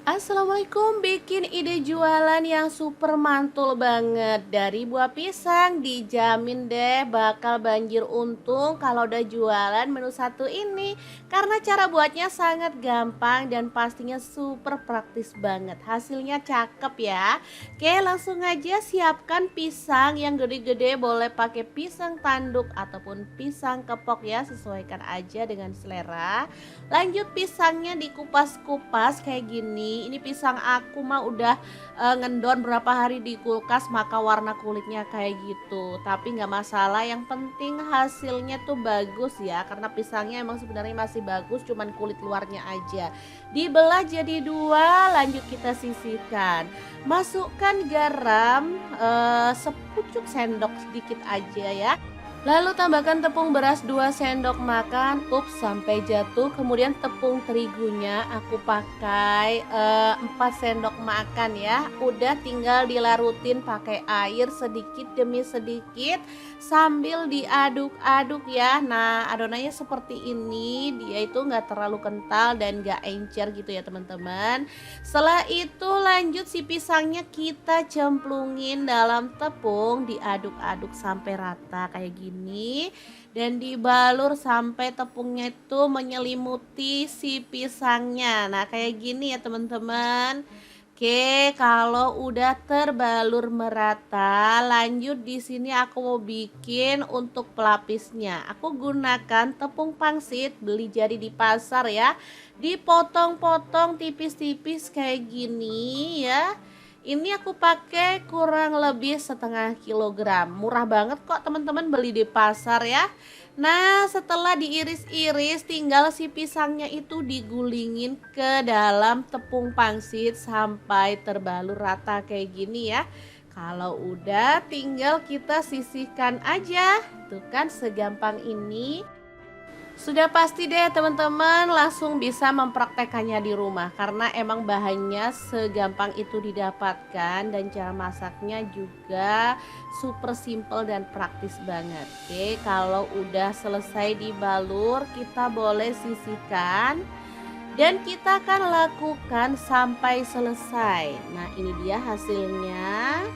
Assalamualaikum, bikin ide jualan yang super mantul banget. Dari buah pisang dijamin deh bakal banjir untung kalau udah jualan menu satu ini. Karena cara buatnya sangat gampang dan pastinya super praktis banget. Hasilnya cakep ya. Oke, langsung aja siapkan pisang yang gede-gede, boleh pakai pisang tanduk ataupun pisang kepok ya, sesuaikan aja dengan selera. Lanjut pisangnya dikupas-kupas kayak gini. Ini pisang aku mah udah ngendon berapa hari di kulkas, maka warna kulitnya kayak gitu. Tapi nggak masalah, yang penting hasilnya tuh bagus ya. Karena pisangnya emang sebenarnya masih bagus, cuman kulit luarnya aja. Dibelah jadi dua, lanjut kita sisihkan. Masukkan garam sepucuk sendok sedikit aja ya. Lalu tambahkan tepung beras 2 sendok makan, sampai jatuh. Kemudian tepung terigunya aku pakai 4 sendok makan ya. Udah tinggal dilarutin pakai air sedikit demi sedikit sambil diaduk-aduk ya. Nah, adonannya seperti ini, dia itu nggak terlalu kental dan nggak encer gitu ya teman-teman. Setelah itu lanjut si pisangnya kita cemplungin dalam tepung, diaduk-aduk sampai rata kayak gini dan dibalur sampai tepungnya itu menyelimuti si pisangnya. Nah, kayak gini ya teman-teman. Oke, kalau udah terbalur merata, lanjut di sini aku mau bikin untuk pelapisnya. Aku gunakan tepung pangsit, beli jadi di pasar ya. Dipotong-potong tipis-tipis kayak gini ya. Ini aku pakai kurang lebih setengah kilogram. Murah banget kok teman-teman beli di pasar ya. Nah, setelah diiris-iris, tinggal si pisangnya itu digulingin ke dalam tepung pangsit sampai terbalur rata kayak gini ya. Kalau udah, tinggal kita sisihkan aja. Tuh kan, segampang ini. Sudah pasti deh teman-teman langsung bisa mempraktekannya di rumah karena emang bahannya segampang itu didapatkan dan cara masaknya juga super simple dan praktis banget. Oke, kalau udah selesai dibalur, kita boleh sisihkan dan kita akan lakukan sampai selesai. Nah, ini dia hasilnya.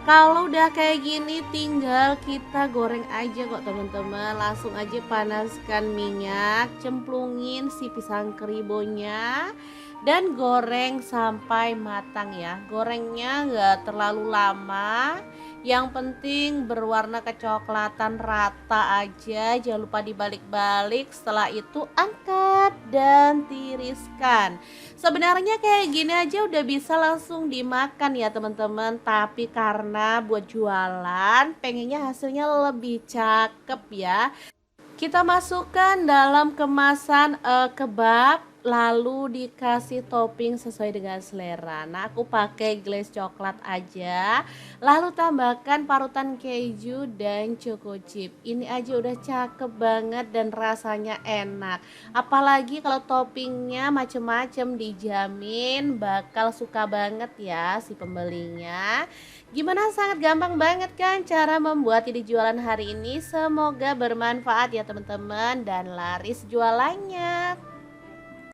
Kalau udah kayak gini tinggal kita goreng aja kok teman-teman. Langsung aja panaskan minyak, cemplungin si pisang keribonya dan goreng sampai matang ya. Gorengnya nggak terlalu lama, yang penting berwarna kecoklatan rata aja. Jangan lupa dibalik-balik. Setelah itu angkat dan tiriskan. Sebenarnya kayak gini aja udah bisa langsung dimakan ya teman-teman. Tapi karena buat jualan, pengennya hasilnya lebih cakep ya. Kita masukkan dalam kemasan kebab, lalu dikasih topping sesuai dengan selera. Nah, aku pakai glaze coklat aja. Lalu tambahkan parutan keju dan choco chip. Ini aja udah cakep banget dan rasanya enak. Apalagi kalau toppingnya macem-macem, dijamin bakal suka banget ya si pembelinya. Gimana, sangat gampang banget kan cara membuat ide jualan hari ini. Semoga bermanfaat ya teman-teman dan laris jualannya.